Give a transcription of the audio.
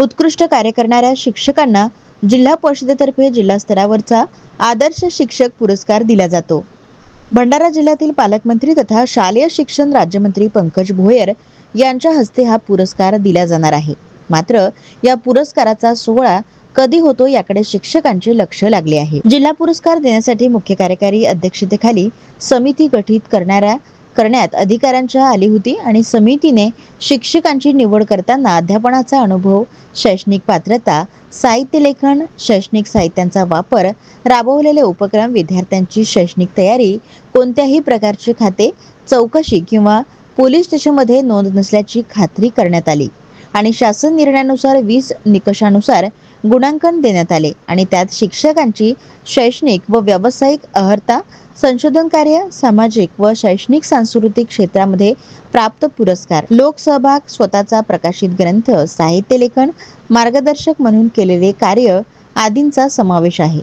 उत्कृष्ट कार्य करणाऱ्या शिक्षकांना जिल्हा परिषदेतर्फे जिल्हा स्तरावरचा आदर्श शिक्षक पुरस्कार दिला जातो। भंडारा जिल्ह्यातील पालकमंत्री तथा शालेय शिक्षण राज्यमंत्री पंकज भोयर यांच्या हस्ते हा पुरस्कार दिला जाणार आहे। मात्र या पुरस्काराचा सोहळा कधी होतो याकडे शिक्षकांचे लक्ष लागले आहे। जिल्हा पुरस्कार देण्यासाठी मुख्य कार्यकारी अध्यक्षतेखाली समिती गठीत करण्यात अधिकाऱ्यांच्या आली होती आणि समितीने शिक्षकांची निवड करताना अध्यापनाचा अनुभव, शैक्षणिक पात्रता, साहित्य लेखन, शैक्षणिक साहित्यांचा वापर, राबवलेले उपक्रम, विद्यार्थ्यांची शैक्षणिक तयारी, कोणत्याही प्रकारचे खाते, चौकशी किंवा पोलीस स्टेशनमध्ये नोंद नसल्याची खात्री करण्यात आली आणि शासन निर्णयानुसार 20 निकषानुसार गुणांकन देण्यात आले आणि त्यात शिक्षकांची शैक्षणिक व व्यावसायिक अर्हता, संशोधन कार्य, सामाजिक व शैक्षणिक सांस्कृतिक क्षेत्रामध्ये प्राप्त पुरस्कार, लोकसहभाग, स्वतःचा प्रकाशित ग्रंथ, साहित्य लेखन, मार्गदर्शक म्हणून केलेले कार्य आदींचा समावेश आहे।